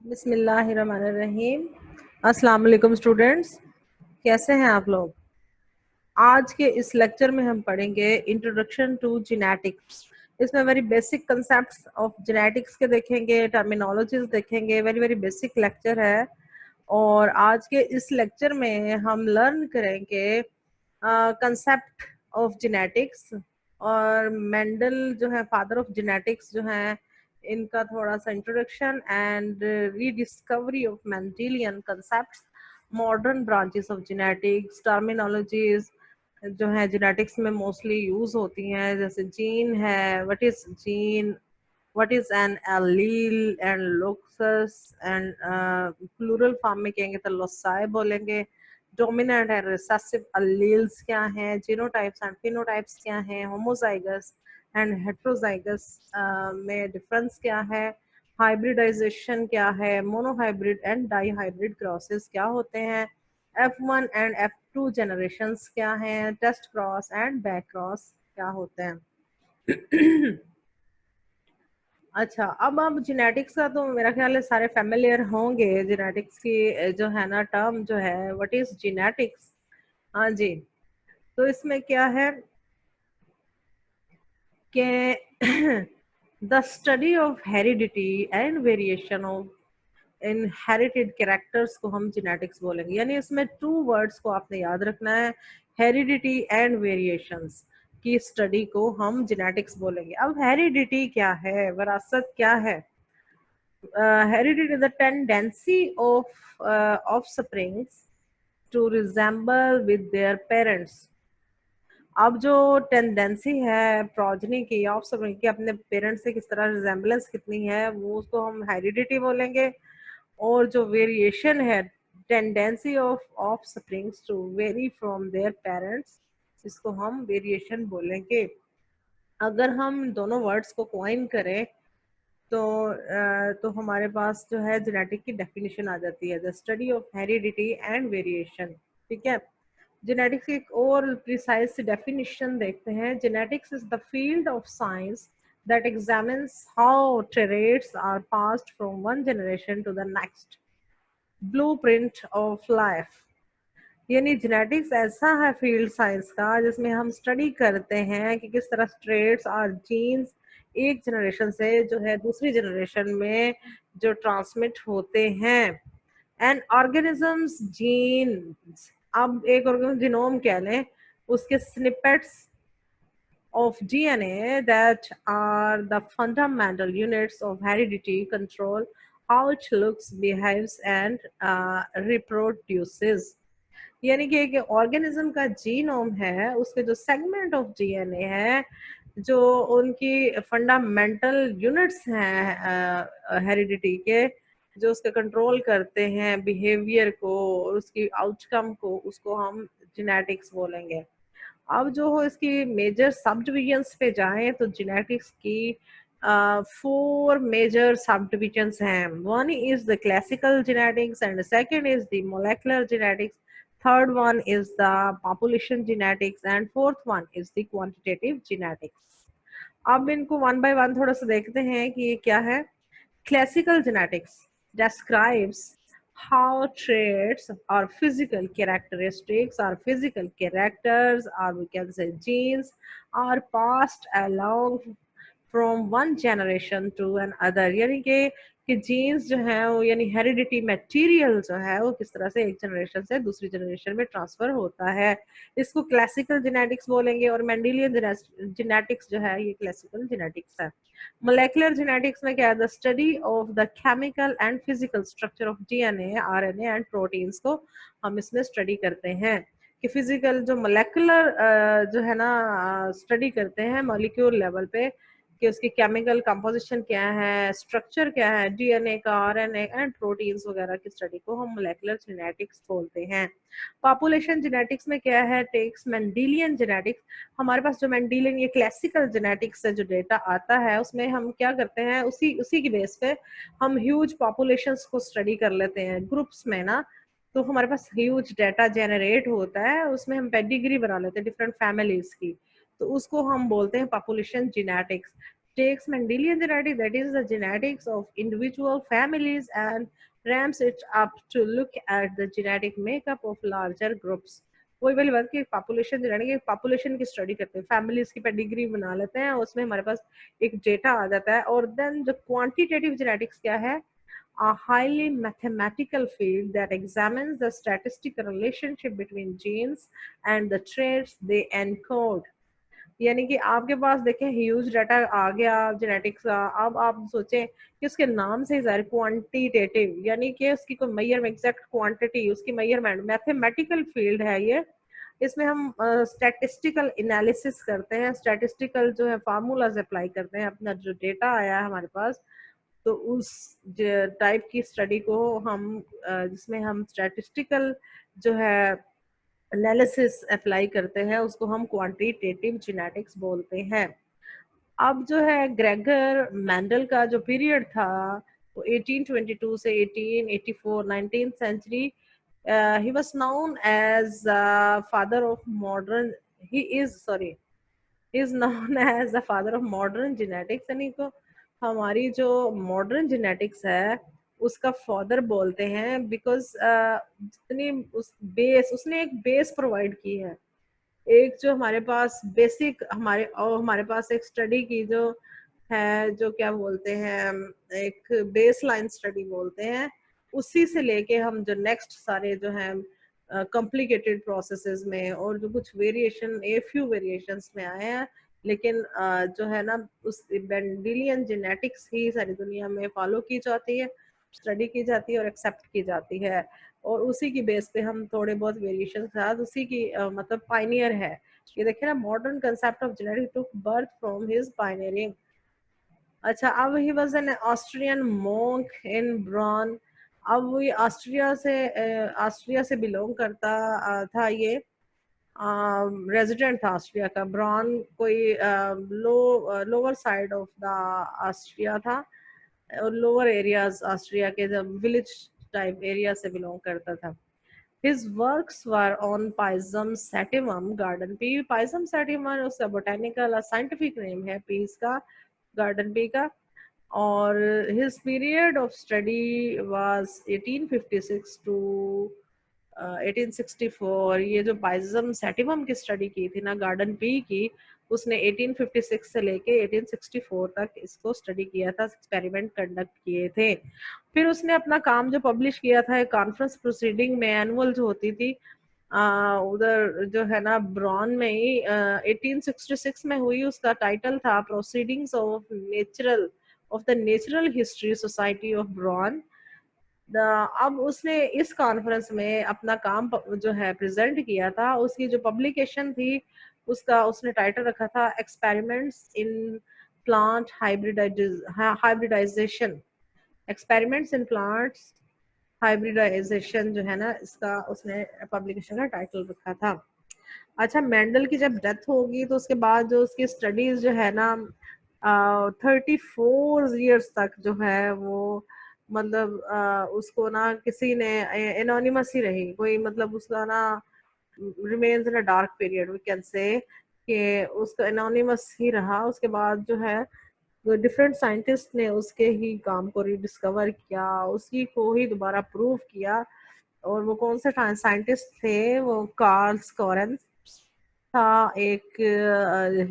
बिस्मिल्लाहिर्रहमानिर्रहीम। अस्सलाम वालेकुम स्टूडेंट्स, कैसे हैं आप लोग। आज के इस लेक्चर में हम पढ़ेंगे इंट्रोडक्शन टू जेनेटिक्स। इसमें very basic concepts of genetics के देखेंगे, टर्मिनोलॉजीज देखेंगे। वेरी वेरी बेसिक लेक्चर है और आज के इस लेक्चर में हम लर्न करेंगे कंसेप्ट ऑफ जेनेटिक्स और मेंडल जो है फादर ऑफ जेनेटिक्स जो है इनका थोड़ा सा introduction and rediscovery of Mendelian concepts, modern branches of genetics, terminologies जो है जेनेटिक्स में मोस्टली यूज होती हैं, जैसे जीन है, what is gene, what is an allele and locus and plural form में कहेंगे तो लोसाई बोलेंगे। डोमिनेंट एंड रिसेसिव अलील्स क्या हैं, जीनोटाइप्स एंड फिनोटाइप्स क्या हैं, होमोजाइगस एंड हेट्रोजाइगस में डिफरेंस क्या है, हाइब्रिडाइजेशन क्या है, मोनोहाइब्रिड एंड डाईहाइब्रिड क्रॉसेस क्या होते हैं, F1 एंड F2 जनरेशंस क्या हैं, test cross and back cross क्या होते हैं। अच्छा, अब जेनेटिक्स का तो मेरा ख्याल है सारे फेमिलियर होंगे। जेनेटिक्स की जो है ना टर्म जो है व्हाट इज जेनेटिक्स। हाँ जी, तो इसमें क्या है कि the study of heredity and variation of inherited characters को हम जेनेटिक्स बोलेंगे। यानी इसमें टू वर्ड्स को आपने याद रखना है, हेरिडिटी एंड वेरिएशंस की स्टडी को हम जेनेटिक्स बोलेंगे। अब हेरिडिटी क्या है, विरासत क्या है। Heredity is the tendency of offsprings to resemble with their parents. अब जो टेंडेंसी है प्रोजनी की, ऑफस्प्रिंग की, अपने पेरेंट्स से किस तरह रिजेम्बलेंस कितनी है, वो उसको हम हेरिडिटी बोलेंगे। और जो वेरिएशन है, tendency of offsprings to vary from their parents, इसको हम वेरिएशन बोलेंगे। अगर हम दोनों वर्ड्स को क्वाइन करें तो हमारे पास जो है जेनेटिक की डेफिनेशन आ जाती है, the study of heredity and variation. ठीक है, जेनेटिक्स की एक और प्रिसाइज डेफिनेशन देखते हैं। Genetics is the field of science that examines how traits are passed from one generation to the next, blueprint of life। यानी जेनेटिक्स ऐसा है फील्ड साइंस का जिसमें हम स्टडी करते हैं कि किस तरह ट्रेड्स और जीन्स एक जनरेशन से जो है दूसरी जनरेशन में जो ट्रांसमिट होते हैं। एंड ऑर्गेनिजम्स जीन्स, अब एक ऑर्गेनिज्म जीनोम कह लें, उसके snippets of DNA that are the fundamental units of heredity control how it looks, behaves and reproduces। यानी कि एक ऑर्गेनिज्म का जीनोम है, उसके जो सेगमेंट ऑफ डीएनए है, जो उनकी फंडामेंटल यूनिट्स हैं हेरिडिटी के, जो उसके कंट्रोल करते हैं बिहेवियर को और उसकी आउटकम को, उसको हम जेनेटिक्स बोलेंगे। अब जो हो इसकी मेजर सब डिविजन्स पे जाएं तो जेनेटिक्स की 4 मेजर सब डिविजन्स हैं। One is the classical genetics and second is the molecular genetics, third one is the population genetics and fourth one is the quantitative genetics. अब इनको वन बाय वन थोड़ा सा देखते हैं कि ये क्या है। Classical genetics describes how traits or physical characteristics or physical characters, or we can say genes, are passed along from one generation to another. यानी कि जीन्स जो है वो यानी हेरिडिटी मटेरियल जो है वो किस तरह से एक जनरेशन से दूसरी जनरेशन में ट्रांसफर होता है, इसको क्लासिकल जेनेटिक्स बोलेंगे। और मेंडेलियन जेनेटिक्स जो है ये क्लासिकल जेनेटिक्स है। मोलेकुलर जेनेटिक्स में क्या है, the study of the chemical and physical structure of DNA, RNA and proteins को हम इसमें स्टडी करते हैं। कि फिजिकल जो मोलेकुलर जो है ना स्टडी करते हैं मॉलिक्यूल लेवल पे कि उसकी केमिकल कंपोजिशन क्या है, स्ट्रक्चर क्या है, डीएनए का, आरएनए एंड प्रोटीन्स वगैरह की स्टडी को हम मोलेकुलर जेनेटिक्स बोलते हैं। पॉपुलेशन जेनेटिक्स में क्या है, टेक्स मेंडेलियन जेनेटिक्स। हमारे पास जो मेंडेलियन ये क्लासिकल जेनेटिक्स से जो डेटा आता है उसमें हम क्या करते हैं, उसी उसी की बेस पे हम ह्यूज पॉपुलेशंस को स्टडी कर लेते हैं ग्रुप्स में ना। तो हमारे पास ह्यूज डाटा जनरेट होता है, उसमें हम पेडिग्री बना लेते हैं डिफरेंट फैमिलीज की, तो उसको हम बोलते हैं population genetics. takes Mendelian genetics, that is the genetics of individual families, and ramps it up to look at the genetic makeup of larger groups. वही वाली बात कि पॉपुलेशन जेनेटिक पॉपुलेशन की स्टडी करते हैं, फैमिलीज की पेडिग्री बना लेते हैं, उसमें हमारे पास एक डेटा आ जाता है। और देन जो क्वांटिटेटिव जेनेटिक्स क्या है, a highly mathematical field that examines the statistical relationship between genes and the traits they encode. यानी कि आपके पास देखें ह्यूज डाटा आ गया जेनेटिक्स का। अब आप सोचें कि उसके नाम से ही क्वांटिटेटिव, यानी कि उसकी कोई मैयर एग्जैक्ट क्वांटिटी, उसकी मेजरमेंट, मैथमेटिकल फील्ड है ये। इसमें हम स्टैटिस्टिकल एनालिसिस करते हैं, स्टैटिस्टिकल जो है फार्मूलाज अप्लाई करते हैं, अपना जो डेटा आया है हमारे पास, तो उस टाइप की स्टडी को हम जिसमें हम स्टैटिस्टिकल जो है एनालिसिस अप्लाई करते हैं, उसको हम क्वांटिटेटिव जेनेटिक्स बोलते हैं। अब जो है ग्रेगर मैंडल का जो पीरियड था वो 1822 से 1884, 19th century, he was known as father of modern, he is known as the father of modern genetics, यानी तो हमारी जो मॉडर्न जेनेटिक्स है उसका फादर बोलते हैं, बिकॉज जितनी उस बेस उसने एक बेस प्रोवाइड की है, एक जो हमारे पास बेसिक हमारे पास एक स्टडी की जो है, जो क्या बोलते हैं, एक बेस लाइन स्टडी बोलते हैं, उसी से लेके हम जो नेक्स्ट सारे जो है कॉम्प्लिकेटेड प्रोसेसेस में और जो कुछ वेरिएशन फ्यू वेरिएशंस में आए हैं, लेकिन जो है ना उस मेंडेलियन जेनेटिक्स ही सारी दुनिया में फॉलो की जाती है, स्टडी की जाती है और एक्सेप्ट की जाती है, और उसी की बेस पे हम थोड़े बहुत वेरिएशन के साथ उसी की मतलब पाइनियर है। ये देखिए ना, modern concept of genetics took birth from his pioneering. अच्छा, अब he was an Austrian monk in Brunn. अब वो ऑस्ट्रिया से बिलोंग करता था, ये रेजिडेंट था ऑस्ट्रिया का। ब्रॉन कोई lower side of the Austria था, और लोअर एरियाज ऑस्ट्रिया के जब विलेज टाइप एरिया से बिलोंग करता था। His works were on Pisum sativum garden pea. Pisum sativum उसका botanical scientific name है peas का, garden pea का। और his period of study was 1856 to 1864। ये जो पाइजम सेटिवम की स्टडी की थी ना गार्डन पी की, उसने 1856 से लेके 1864 तक इसको स्टडी किया था, एक्सपेरिमेंट कंडक्ट किए थे। फिर उसने अपना काम जो पब्लिश किया था एक कॉन्फ्रेंस प्रोसीडिंग में, एनुअल जो होती थी उधर जो है ना ब्रॉन में ही 1866 में हुई। उसका टाइटल था proceedings of the natural history society of Brunn. अब उसने इस कॉन्फ्रेंस में अपना काम जो है प्रेजेंट किया था। उसकी जो पब्लिकेशन थी उसका उसने टाइटल रखा था experiments in plant hybridization. Experiments in plants hybridization जो है ना, इसका उसने पब्लिकेशन का टाइटल रखा था। अच्छा, मेंडल की जब डेथ होगी तो उसके बाद जो उसकी स्टडीज जो है ना 34 ईयर्स तक जो है वो मतलब उसको ना किसी ने एनोनिमस ही रही, कोई मतलब उसका ना remains in a dark period we can say, कि उसका एनोनिमस ही रहा। उसके बाद जो है डिफरेंट साइंटिस्ट ने उसके ही काम को रिडिस्कवर किया, उसी को ही दोबारा प्रूव किया। और वो कौन से साइंटिस्ट थे, वो कार्ल स्कोरेंस था, एक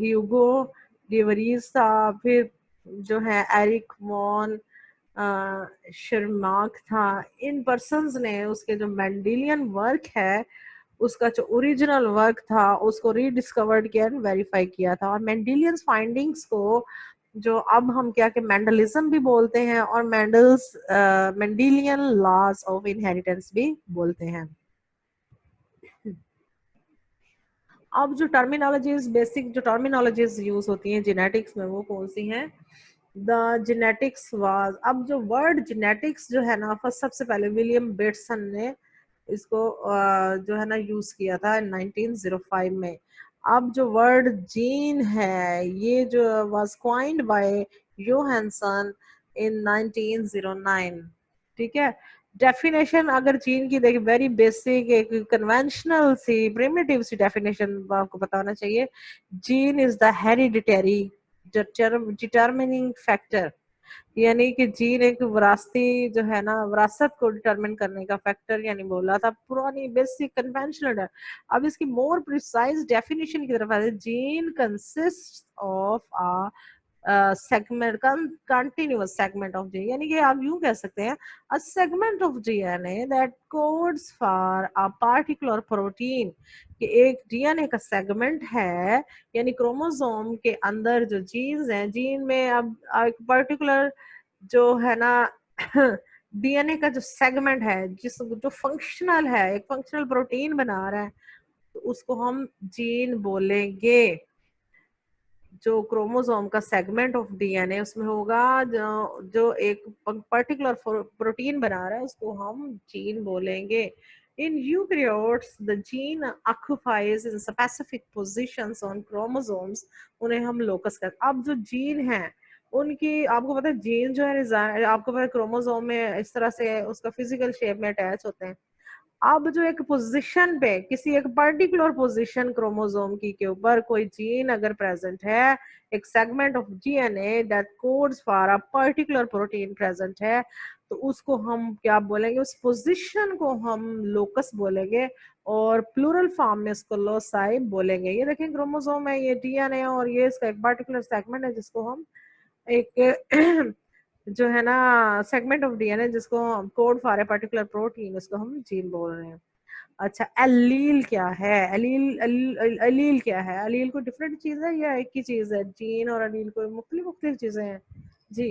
ह्यूगो डिवरीज था, फिर जो है एरिक वॉन शर्माक था। इन पर्सन्स ने उसके जो मेंडेलियन वर्क है उसका जो ओरिजिनल वर्क था उसको रीडिस्कवर्ड किया एंड वेरीफाई किया था। और मेंडेलियन फाइंडिंग्स को जो अब हम क्या के मेंडलिज्म भी बोलते हैं और मेंडेलियन लॉज ऑफ इनहेरिटेंस भी बोलते हैं। अब जो टर्मिनोलॉजीज, बेसिक जो टर्मिनोलॉजीज यूज होती हैं जेनेटिक्स में वो कौन सी हैं? द जेनेटिक्स वाज, अब जो वर्ड जेनेटिक्स जो है ना फर्स्ट सबसे पहले विलियम बेटसन ने इसको जो है ना यूज किया था 1905 में। अब जो वर्ड जीन है ये जो वाज क्वाइंड बाय योहानसन इन 1909। ठीक है, डेफिनेशन अगर जीन की देखिए वेरी बेसिक एक कन्वेंशनल सी प्रिमिटिव सी डेफिनेशन आपको पता होना चाहिए। Gene is the hereditary determining factor, यानी कि जीन एक विरासती जो है ना विरासत को डिटरमिन करने का फैक्टर यानी बोला था पुरानी बेसिक कन्वेंशनल है। अब इसकी मोर प्रिसाइज डेफिनेशन की तरफ आते हैं। Gene consist of a segment continuous segment of जी, यानी कि आप यूं कह सकते हैं a segment of DNA that codes for a particular protein, कि एक डीएनए का सेगमेंट है, यानी क्रोमोसोम के अंदर जो जीन्स हैं, जीन में अब एक पर्टिकुलर जो है ना डीएनए का जो सेगमेंट है जिस जो फंक्शनल है, एक फंक्शनल प्रोटीन बना रहा है, तो उसको हम जीन बोलेंगे। जो क्रोमोसोम का सेगमेंट ऑफ डीएनए उसमें होगा जो जो एक पर्टिकुलर प्रोटीन बना रहा है, उसको हम जीन बोलेंगे। In eukaryotes the gene occupies in specific positions on chromosomes, उन्हें हम लोकस कहते हैं। अब जो जीन है उनकी आपको पता है जीन जो है आपको पता है क्रोमोसोम में इस तरह से उसका फिजिकल शेप में अटैच होते हैं। अब जो एक पोजीशन पे किसी एक पर्टिकुलर पोजीशन क्रोमोसोम की के ऊपर कोई जीन अगर प्रेजेंट है, एक segment of DNA that codes for a particular protein present है, तो उसको हम क्या बोलेंगे, उस पोजीशन को हम लोकस बोलेंगे और प्लूरल फॉर्म में इसको लोसाई बोलेंगे। ये देखें क्रोमोसोम है, ये डीएनए और ये इसका एक पर्टिकुलर सेगमेंट है जिसको हम एक जो है ना सेगमेंट ऑफ डीएनए जिसको code for a particular protein, उसको हम जीन बोल रहे हैं। अच्छा, एलील क्या है? अलील क्या है? अलील कोई डिफरेंट चीज है या एक ही चीज है? जीन और अलील कोई मुख्तलिफ मुख्तलिफ चीजें हैं जी।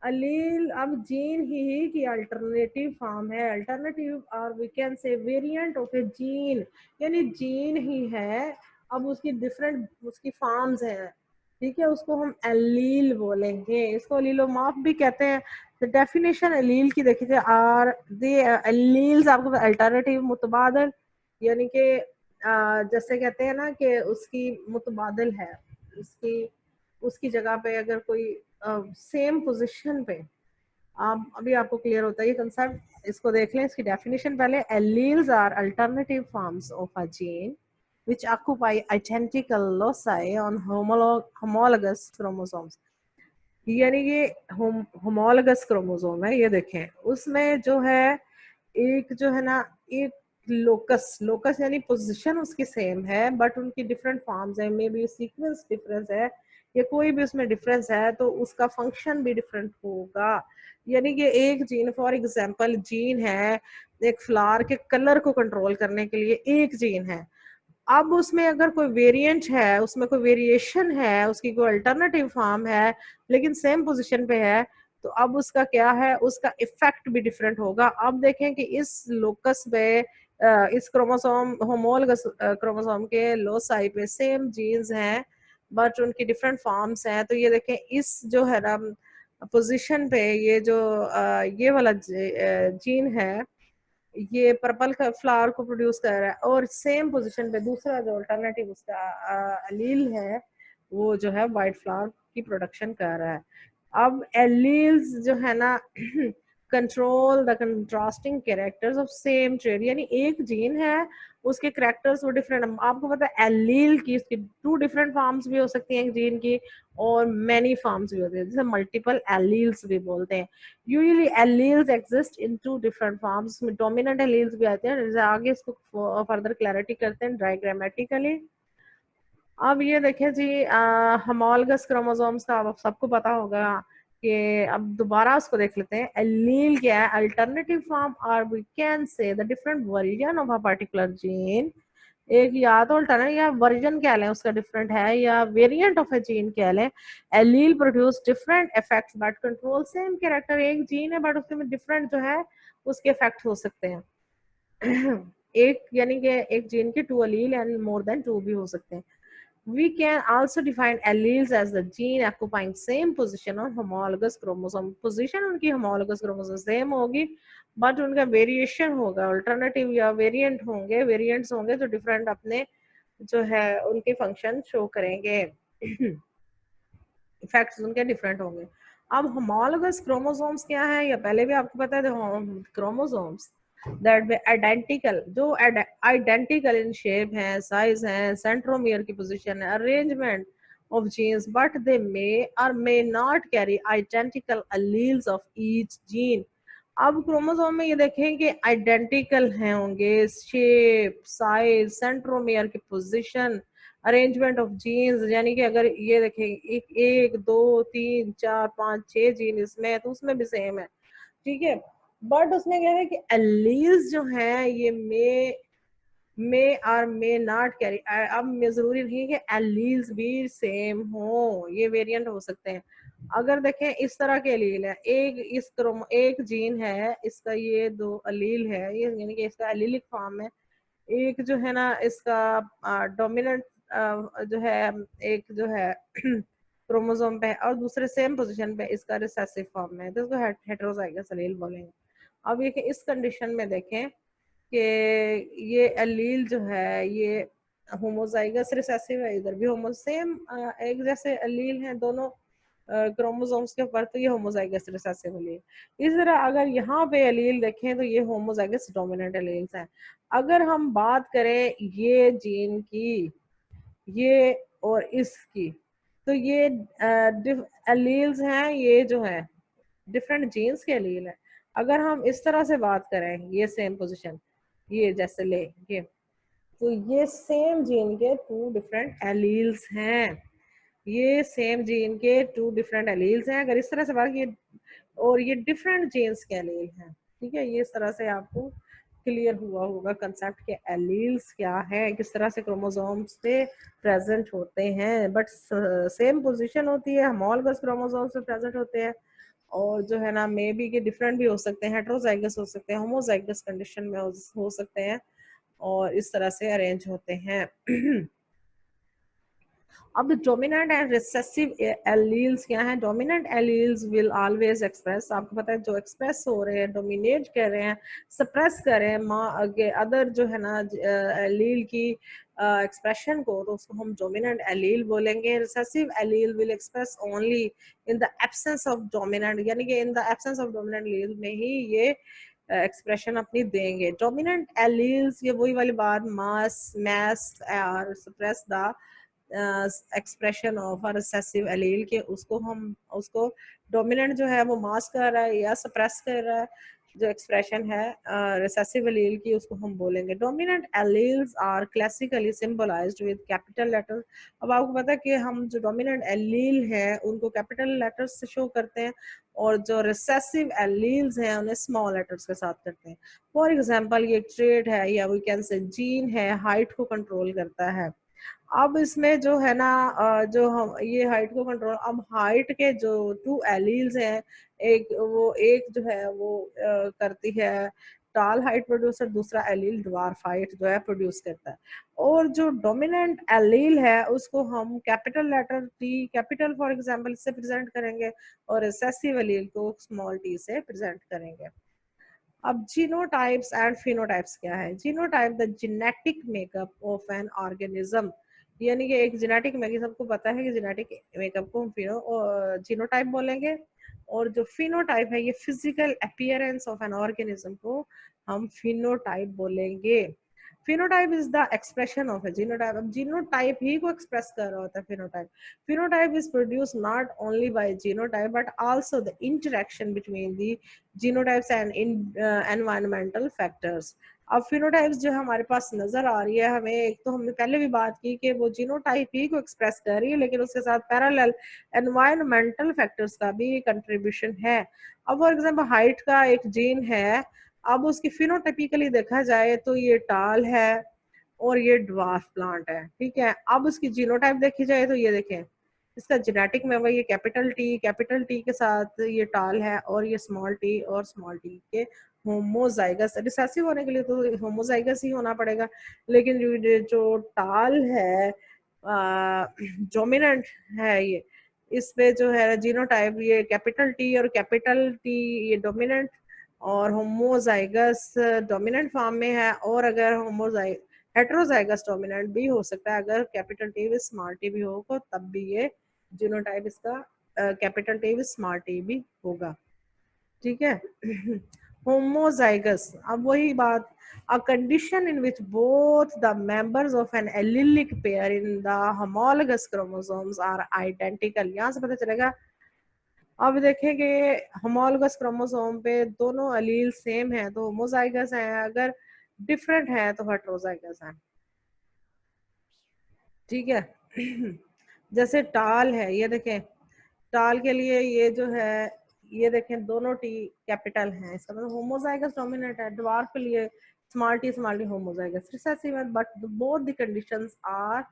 अलील अब जीन ही की अल्टरनेटिव फॉर्म है, अल्टरनेटिव और we can say variant of a gene, यानी जीन ही है, अब उसकी डिफरेंट उसकी फॉर्म्स हैं, ठीक है, उसको हम एलील बोलेंगे, इसको एलीलोमॉर्फ भी कहते हैं। द डेफिनेशन एलील की देखी जाए आर दे एलील्स, आपको अल्टरनेटिव मुतबादल, यानी कि जैसे कहते हैं ना कि उसकी मुतबादल है, उसकी उसकी जगह पे अगर कोई सेम पोजीशन पे, आप अभी आपको क्लियर होता है ये कंसेप्ट, इसको देख लें इसकी डेफिनेशन पहले। Alleles are alternative forms of a gene which occupy identical loci on homologous chromosomes, यानी कि होमोलगस क्रोमोसोम है, ये देखें उसमें जो है एक जो है ना एक लोकस, लोकस यानी पोजीशन उसकी सेम है बट उनकी डिफरेंट फॉर्म्स है, मे बी सीक्वेंस डिफरेंस है या कोई भी उसमें डिफरेंस है तो उसका फंक्शन भी डिफरेंट होगा। यानी कि एक जीन फॉर एग्जांपल जीन है एक फ्लावर के कलर को कंट्रोल करने के लिए एक जीन है, अब उसमें अगर कोई वेरिएंट है, उसमें कोई वेरिएशन है, उसकी कोई अल्टरनेटिव फॉर्म है लेकिन सेम पोजीशन पे है, तो अब उसका क्या है, उसका इफेक्ट भी डिफरेंट होगा। अब देखें कि इस लोकस पे इस क्रोमोसोम होमोलगस क्रोमोसोम के लोसाई पे सेम जीन्स हैं बट उनकी डिफरेंट फॉर्म्स हैं, तो ये देखें इस जो है ना पोजीशन पे ये जो ये वाला जीन है ये पर्पल का फ्लावर को प्रोड्यूस कर रहा है और सेम पोजीशन पे दूसरा जो अल्टरनेटिव उसका अलील है वो जो है वाइट फ्लावर की प्रोडक्शन कर रहा है। अब एलील्स जो है ना control the contrasting characters of same trade, यानी एक जीन है उसके कैरेक्टर्स वो डिफरेंट, आपको पता है एलील की उसकी टू डिफरेंट फॉर्म्स भी हो सकती हैं एक जीन की और मैनी फॉर्म्स भी होती है, जैसे मल्टीपल एलील्स भी बोलते हैं। Usually alleles exist in two different forms, में डोमिनेंट एलील्स भी आते हैं, जैसे आगे इसको फर्दर क्लैरिटी करते हैं डायग्रामेटिकली। अब ये देखें जी होमोलगस क्रोमोसोम्स का अब सबको पता होगा कि अब दोबारा उसको देख लेते हैं। एलील क्या है? अल्टरनेटिव फॉर्म और we can say the different version of a particular gene, एक या तो अल्टरनेट या वर्जन कह लें उसका डिफरेंट है या वेरिएंट ऑफ ए जीन कह लें। Allele produce different effects but control same character, एक जीन है बट उसके में डिफरेंट जो है उसके इफेक्ट हो सकते हैं एक यानी कि एक जीन के two allele and more than two भी हो सकते हैं। We can also define alleles as the gene occupying same position on homologous chromosome. Position उनकी homologous chromosome same होगी, but उनका variation होगा, alternative या variant होंगे, variants होंगे जो different अपने जो है उनके function show करेंगे इफेक्ट्स उनके डिफरेंट होंगे। अब होमोलगस क्रोमोसोम्स क्या है, या पहले भी आपको पता है क्रोमोसोम्स दैट बी आइडेंटिकल, जो आइडेंटिकल इन शेप है, साइज है, सेंट्रोमियर की पोजीशन है, arrangement, of genes, but they may or may not carry identical alleles of each gene. अब क्रोमोसोम में ये देखें कि आइडेंटिकल हैं होंगे शेप, साइज, सेंट्रोमियर की पोजीशन, अरेंजमेंट ऑफ जीन्स, यानी कि अगर ये देखें एक दो तीन चार पाँच छह जीन इसमें है तो उसमें भी सेम है, ठीक है। बट उसमें क्या है कि एलील्स जो हैं ये मे और मे नॉट कैरी, अब जरूरी नहीं है कि एलील्स भी सेम हो, ये वेरिएंट हो सकते हैं। अगर देखें इस तरह के एलील है, एक जीन है इसका, ये दो अलील है, ये यानी कि इसका एलीलिक फॉर्म है, एक जो है ना इसका डोमिनेंट जो है, एक जो है क्रोमोसोम पे और दूसरे सेम पोजीशन पे इसका रिसेसिव फॉर्म है, तो इसको हेटेरोजाइगस एलील बोलेंगे। अब ये कि इस कंडीशन में देखें कि ये एलील जो है ये होमोजाइगस रिसेसिव है, इधर भी होमो सेम एक जैसे एलील हैं दोनों क्रोमोसोम्स के ऊपर, तो ये होमोजाइगस रिसेसिव एलील। इस तरह अगर यहाँ पे एलील देखें तो ये होमोजाइगस डोमिनेंट एलील्स हैं। अगर हम बात करें ये जीन की, ये और इसकी, तो ये एलील्स हैं, ये जो है डिफरेंट जीन्स के एलील है। अगर हम इस तरह से बात करें, ये सेम पोजीशन, ये जैसे ले ये, तो ये सेम जीन के टू डिफरेंट एलील्स हैं, ये सेम जीन के टू डिफरेंट एलील्स हैं। अगर इस तरह से बात की, और ये डिफरेंट जीन्स के एलील हैं, ठीक है। ये इस तरह से आपको क्लियर हुआ होगा कंसेप्ट के एलील्स क्या है, किस तरह से क्रोमोसोम्स पे प्रेजेंट होते हैं, बट सेम पोजीशन होती है, होमोलॉगस क्रोमोसोम्स पे प्रेजेंट होते हैं, और जो है ना मे बी के डिफरेंट भी हो सकते हैं, हेटेरोजाइगस हो सकते हैं, होमोजाइगस कंडीशन में हो सकते हैं, और इस तरह से अरेंज होते हैं। अब डोमिनेंट एंड रिसेसिव एलील्स क्या हैं? Dominant alleles will always express, आपको पता है जो एक्सप्रेस हो रहे हैं, डोमिनेट कर रहे हैं, सप्रेस कर रहे हैं अदर जो है ना एलील की एक्सप्रेशन को, तो उसको हम डोमिनेंट एलील बोलेंगे। Recessive allele will express only in the absence of dominant, यानी कि in the absence of dominant allele में ही ये एक्सप्रेशन अपनी देंगे। डोमिनेंट एलील्स, ये वही वाली बात, मास मैस और suppress the expression of recessive allele के, उसको डोमिनेंट जो है वो मास्क कर रहा है या सप्रेस कर रहा है, जो एक्सप्रेशन है रिसेसिव एलील की उसको हम बोलेंगे। Dominant alleles are classically symbolized with capital letter. अब आपको पता है कि हम जो डोमिनेंट एलील है उनको कैपिटल लेटर्स से शो करते हैं, और जो रिसेसिव एलील्स हैं उन्हें स्मॉल लेटर्स के साथ करते हैं। फॉर एग्जांपल ये ट्रेट है या वी कैन से जीन है, हाइट को कंट्रोल करता है। अब इसमें जो है ना जो हम ये हाइट को कंट्रोल, अब हाइट के जो टू एलील्स हैं, एक जो है वो करती है टाल हाइट प्रोड्यूसर, दूसरा एलील ड्वार्फ हाइट जो है प्रोड्यूस करता है। और जो डोमिनेंट एलील है उसको हम capital letter T, capital for example से प्रेजेंट करेंगे, और रिसेसिव एलील को स्मॉल टी से प्रेजेंट करेंगे। अब जीनोटाइप्स एंड फिनोटाइप्स क्या है? Genotype the genetic makeup of an organism, यानी कि एक जेनेटिक मेकअप, सबको पता है कि जेनेटिक मेकअप को हम जीनोटाइप बोलेंगे, और जो फिनोटाइप है ये physical appearance of an organism को हम फिनोटाइप बोलेंगे। Phenotype is the expression of a genotype. अब जीनोटाइप ही को एक्सप्रेस कर रहा होता है phenotype. Phenotype is produce not only by genotype but also the interaction between the genotypes and environmental factors. अब फिनोटाइप्स जो हमारे पास नजर आ रही है हमें, एक तो हमने पहले भी बात की कि वो जीनोटाइप ही को एक्सप्रेस कर रही है, लेकिन उसके साथ पैरेलल एनवायरमेंटल फैक्टर्स का भी कंट्रीब्यूशन है। अब फॉर एग्जांपल हाइट का एक जीन है, अब उसकी फिनोटाइपिकली देखा जाए तो ये टाल है और ये ड्वार्फ प्लांट है, ठीक है। अब उसकी जीनोटाइप देखी जाए तो ये देखें, इसका जेनेटिक में वही कैपिटल टी के साथ ये टाल है, और ये स्मॉल टी और स्मॉल टी के होमोजाइगस, रिसेसिव होने के लिए तो होमोजाइगस ही होना पड़ेगा, लेकिन जो टाल है डोमिनेंट है ये, इस पे जो है जीनोटाइप ये कैपिटल टी और कैपिटल टी ये डोमिनेंट और होमोजाइगस डोमिनेंट फॉर्म में है, और अगर हेटेरोजाइगस डोमिनेंट भी हो सकता है, अगर capital T with small T भी हो तो तब भी ये जीनोटाइप इसका capital T with small T भी होगा, ठीक है। होमोजाइगस, अब वही बात, a condition in which both the members of an allelic pair in the homologous chromosomes are identical। यहाँ से पता चलेगा, अब देखेंगे होमोलॉगस क्रोमोसोम पे दोनों अलील सेम है तो होमोजाइगस है, अगर डिफरेंट है तो हेट्रोजाइगस है। ठीक है। जैसे टाल है, ये देखें, टाल के लिए ये जो है, ये देखें दोनों टी कैपिटल हैं, इसका मतलब होमोजाइगस डोमिनेंट है। ड्वार्फ के लिए स्मॉल टी होमोजाइगस रिसेसिव है, but both the conditions are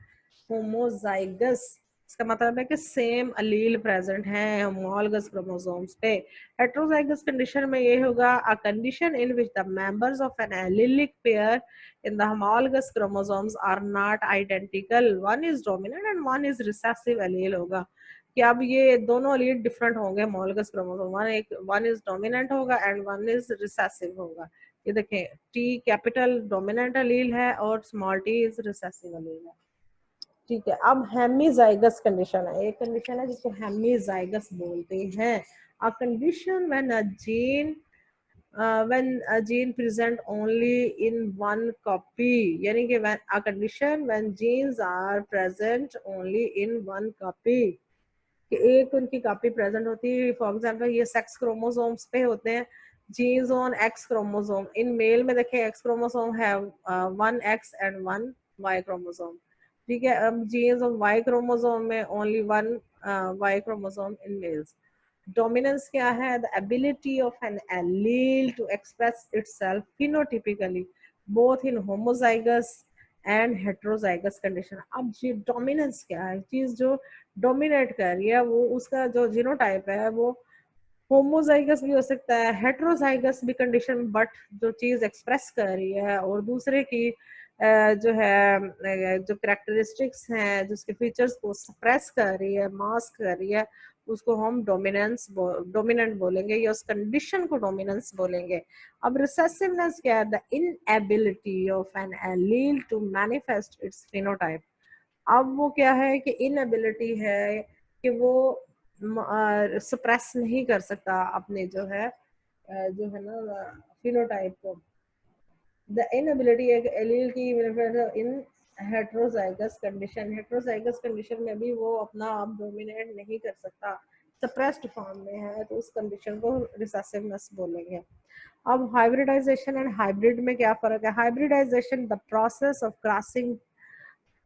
homozygous. इसका मतलब है कि सेम अलील प्रेजेंट है होमोलॉगस क्रोमोसोम्स पे। हेट्रोजाइगस कंडीशन में ये होगा, a condition in which the members of an allelic pair in the homologous chromosomes are not identical, one is dominant and one is recessive allele होगा, कि अब ये दोनों allele different होंगे homologous chromosome, one is dominant होगा and one is recessive होगा। ये देखें T कैपिटल डोमिनेंट allele है और small t is recessive allele है। ठीक है, अब हेमीजाइगस कंडीशन है, एक कंडीशन है जिसको हेमीजाइगस बोलते हैं। A condition when a gene when a gene present only in one copy, यानी कि when a condition when genes are present only in one copy, कि एक उनकी कॉपी प्रेजेंट होती है। फॉर एग्जांपल ये सेक्स क्रोमोसोम्स पे होते हैं, जीन्स ऑन एक्स क्रोमोसोम, इन मेल में देखें एक्स क्रोमोसोम है 1x एंड 1y क्रोमोसोम। ठीक है, अब जीन्स ऑफ y क्रोमोसोम में only 1y chromosome in males. Dominance क्या है, the ability of an allele to express itself phenotypically both in homozygous and heterozygous condition. अब ये dominance क्या है, चीज जो डोमिनेट कर रही है वो उसका जो जीनोटाइप है वो होमोजाइगस भी हो सकता है, हेट्रोजाइगस भी कंडीशन, बट जो चीज एक्सप्रेस कर रही है और दूसरे की जो है जो करेक्टरिस्टिक्स हैं जिसके फीचर्स को सप्रेस कर रही है, मास्क कर रही है, उसको हम डोमिनेंट बोलेंगे या उस कंडीशन को डोमिनेंस बोलेंगे। अब रिसेसिवनेस क्या है, the inability of an allele to manifest its phenotype. अब वो क्या है कि इनएबिलिटी है कि वो सप्रेस नहीं कर सकता अपने जो है ना फिनोटाइप को। द इनएबिलिटी एक एलील की इन हेट्रोजाइगस कंडीशन, हेट्रोजाइगस कंडीशन में भी वो अपना आप डोमिनेट नहीं कर सकता, सप्रेस्ड फॉर्म में है, तो उस कंडीशन को रिसेसिवनेस बोलेंगे। अब हाइब्रिडाइजेशन एंड हाइब्रिड में क्या फर्क है, hybridization the process of crossing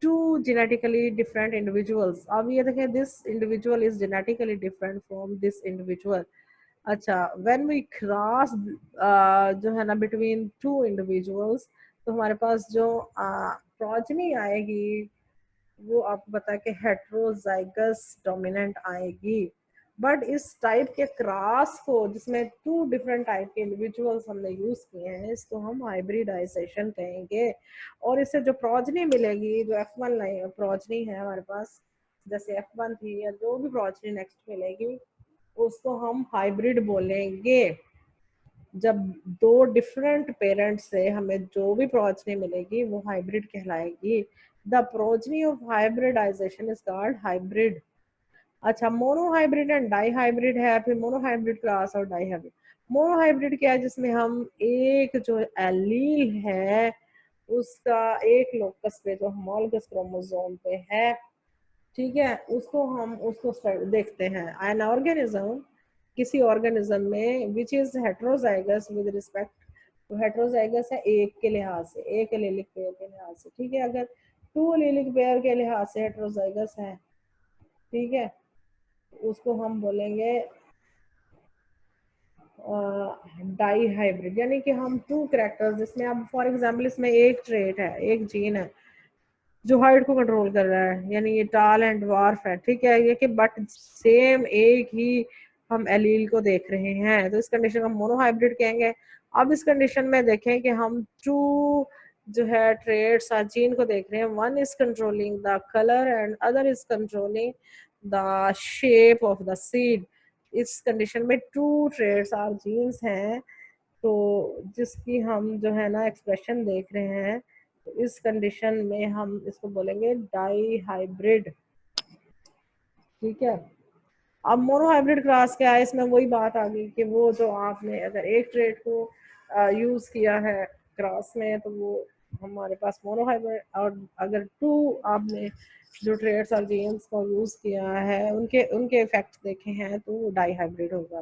two genetically different individuals. अब ये देखें, this individual is genetically different from this individual. अच्छा, व्हेन वी क्रॉस जो है ना बिटवीन टू इंडिविजुअल्स, तो हमारे पास जो प्रोजनी आएगी वो आपको पता है कि हेट्रोजाइगस डोमिनेंट आएगी। बट इस टाइप के क्रॉस को जिसमें टू डिफरेंट टाइप के इंडिविजुअल्स हमने यूज किए हैं, इसको हम हाइब्रिडाइजेशन कहेंगे। और इससे जो प्रोजनी मिलेगी, जो F1 प्रोजनी है हमारे पास, जैसे F1 थी या जो भी प्रोजनी नेक्स्ट मिलेगी, उसको हम हाइब्रिड बोलेंगे। जब दो डिफरेंट पेरेंट्स से हमें जो भी प्रोजनी मिलेगी वो हाइब्रिड कहलाएगी। The progeny of hybridization is called hybrid. अच्छा, मोनोहाइब्रिड एंड डाई हाइब्रिड है, फिर मोनोहाइब्रिड क्लास और डाई हाइब्रिड। मोनोहाइब्रिड क्या है, जिसमें हम एक जो एलील है उसका एक लोकस पे जो होमोलॉगस क्रोमोसोम पे है, ठीक है, उसको देखते हैं। एन ऑर्गेनिज्म, किसी ऑर्गेनिज्म में which is heterozygous with respect, तो हेट्रोजाइगस है एक के लिहाज से, एक एलीलिक पेयर के लिहाज से। ठीक है, अगर टू एलीलिक पेयर के लिहाज से हेट्रोजाइगस है, ठीक है, उसको हम बोलेंगे डाई हाइब्रिड। यानी कि हम टू कैरेक्टर्स जिसमें अब फॉर एग्जांपल इसमें एक ट्रेट है, एक जीन है जो हाइट को कंट्रोल कर रहा है, यानी ये टाल एंड ड्वार्फ है, ठीक है, ये कि बट सेम एक ही हम एलील को देख रहे हैं, तो इस कंडीशन को मोनोहाइब्रिड कहेंगे। अब इस कंडीशन में देखें कि हम टू जो है ट्रेड्स जीन को देख रहे हैं, one is controlling the colour and other is controlling the shape of the seed. इस कंडीशन में टू ट्रेड्स आर जीन्स हैं, तो जिसकी हम जो है ना एक्सप्रेशन देख रहे हैं, तो इस कंडीशन में हम इसको बोलेंगे डाई हाइब्रिड। ठीक है, अब मोनोहाइब्रिड क्रॉस क्या है, इसमें वही बात आ गई कि वो जो आपने अगर एक ट्रेड को यूज किया है क्रॉस में तो वो हमारे पास मोनोहाइब्रिड, और अगर टू आपने जो ट्रेड्स और गेम्स को यूज किया है उनके उनके इफेक्ट देखे हैं तो वो डाई हाइब्रिड होगा।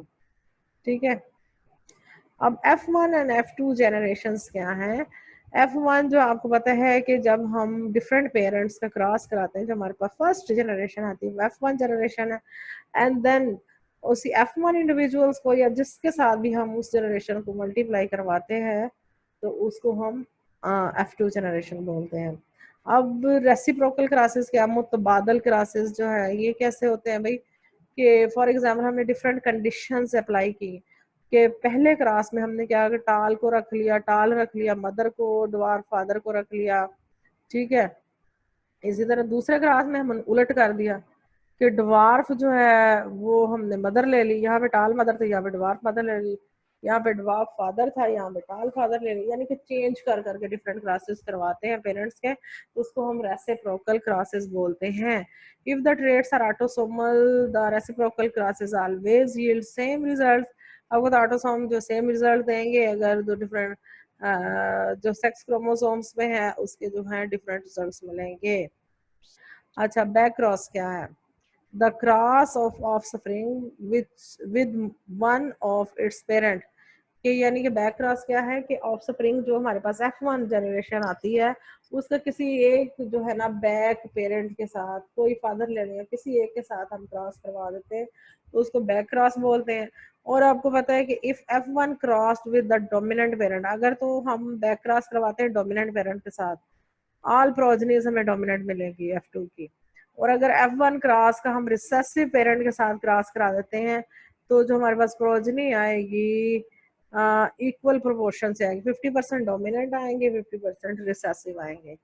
ठीक है। अब F1 एंड F2 जनरेशन्स क्या हैं। F1 जो आपको पता है कि जब हम डिफरेंट पेरेंट्स का क्रॉस कराते हैं, जो हमारे पास फर्स्ट जनरेशन आती है वो F1 जनरेशन है। एंड देन उसी F1 इंडिविजुअल्स को या जिसके साथ भी हम उस जनरेशन को मल्टीप्लाई करवाते हैं तो उसको हम F2 जनरेशन बोलते हैं। अब रेसिप्रोकल क्रॉसेस क्या, मुतबादल क्रॉसेस जो है ये कैसे होते हैं भाई, कि फॉर एग्जाम्पल हमने डिफरेंट कंडीशंस अप्लाई की कि पहले क्लास में हमने क्या किया, टाल रख लिया मदर को, डवार्फ फादर को रख लिया। ठीक है। इसी तरह दूसरे क्लास में हमने उलट कर दिया कि डवार्फ जो है वो हमने मदर ले ली, यहाँ पे टाल मदर थी, यहाँ पे डवार्फ मदर ले ली, यहाँ पे डवार्फ फादर था, यहाँ पे टाल फादर ले ली, यानी कि चेंज कर करके डिफरेंट क्लासेस करवाते हैं पेरेंट्स के, तो उसको हम रेसिप्रोकल क्लासेस बोलते हैं। If the traits are autosomal the reciprocal crosses always yield same result. आपको तो ऑटोसोम जो सेम रिजल्ट देंगे, अगर दो डिफरेंट जो सेक्स क्रोमोसोम्स में है उसके जो है डिफरेंट रिजल्ट्स मिलेंगे। अच्छा, बैक क्रॉस क्या है, the cross of offspring with one of its parent. कि यानी कि बैक क्रॉस क्या है कि ऑफस्प्रिंग जो हमारे पास F1 जनरेशन आती है उसका किसी एक जो है ना बैक पेरेंट के साथ, कोई फादर ले लें किसी एक के साथ हम क्रॉस करवा देते हैं तो उसको बैक क्रॉस बोलते हैं। और आपको पता है कि if F1 crossed with the dominant parent, अगर तो हम बैक क्रॉस करवाते हैं डोमिनेंट पेरेंट के साथ, ऑल प्रोजनीज हमें डोमिनेंट मिलेगी F2 की। और अगर F1 क्रॉस का हम रिसेसिव पेरेंट के साथ क्रॉस करा देते हैं तो जो हमारे पास प्रोजनी आएगी इक्वल प्रोपोर्शन से आएंगे, 50% डोमिनेंट आएंगे, 50% रिसेसिव आएंगे।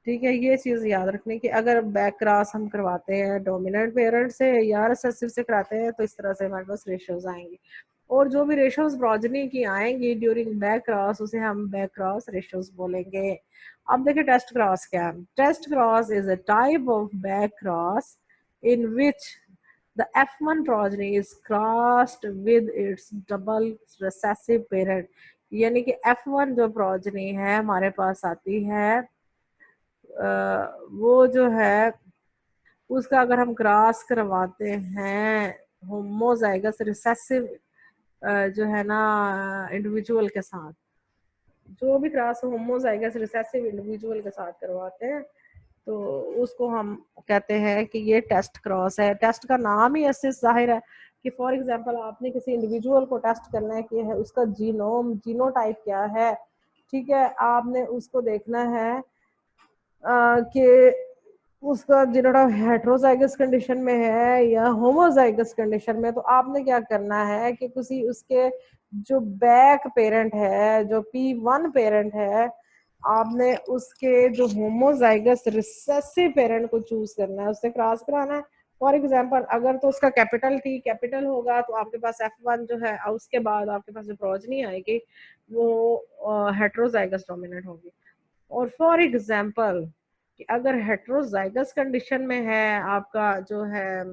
ठीक है, ये चीज याद रखने की, अगर बैक क्रॉस हम करवाते हैं डोमिनेंट पेरेंट से या रिसेसिव से कराते हैं तो इस तरह से हमारे पास रेशियोज आएंगे। और जो भी रेशियोज प्रोजनी की आएंगी ड्यूरिंग बैक क्रॉस उसे हम बैक क्रॉस रेशियोज बोलेंगे। अब देखिए टेस्ट क्रॉस क्या है। Test cross is a type of back cross in which the F1 progeny is crossed with its double recessive parent। यानी कि F1 जो प्रोजनी है हमारे पास आती है वो जो है उसका अगर हम क्रॉस करवाते हैं होमोजाइगस रिसेसिव जो है ना इंडिविजुअल के साथ, जो भी क्रॉस होमोजाइगस रिसेसिव इंडिविजुअल के साथ करवाते हैं तो उसको हम कहते हैं कि ये टेस्ट क्रॉस है। टेस्ट का नाम ही ऐसे जाहिर है कि फॉर एग्जांपल आपने किसी इंडिविजुअल को टेस्ट करना है कि है उसका जीनोम जीनोटाइप क्या है। ठीक है, आपने उसको देखना है कि उसका जीनोटाइप हेट्रोजाइगस कंडीशन में है या होमोजाइगस कंडीशन में। तो आपने क्या करना है कि किसी उसके जो बैक पेरेंट है, जो P1 पेरेंट है, आपने उसके जो होमोजाइगस रिसेसिव पेरेंट को चूज करना है, उससे क्रॉस कराना है। फॉर एग्जांपल अगर तो उसका कैपिटल T कैपिटल होगा तो आपके पास F1 जो है, उसके बाद आपके पास जो प्रोजनी आएगी वो हेट्रोजाइगस डोमिनेंट होगी। और फॉर एग्जांपल कि अगर हेट्रोजाइगस कंडीशन में है आपका जो है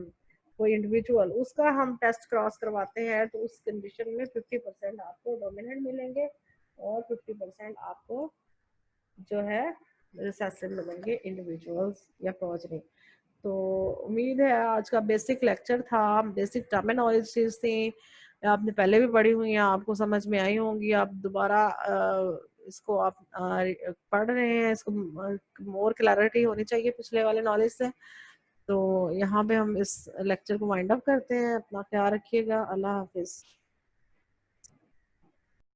कोई इंडिविजुअल, उसका हम टेस्ट क्रॉस करवाते हैं तो उस कंडीशन में 50% आपको डोमिनेंट मिलेंगे और 50% आपको जो है रिसेसिव मिलेंगे इंडिविजुअल्स या प्रोजनी। तो उम्मीद है आज का बेसिक लेक्चर था, बेसिक टर्मिनोलॉजीज थी, आपने पहले भी पढ़ी हुई हैं, आपको समझ में आई होंगी। आप दोबारा इसको आप पढ़ रहे हैं, इसको मोर क्लैरिटी होनी चाहिए पिछले वाले नॉलेज से। तो यहाँ पे हम इस लेक्चर को वाइंड अप करते हैं। अपना ख्याल रखिएगा। अल्लाह हाफिज।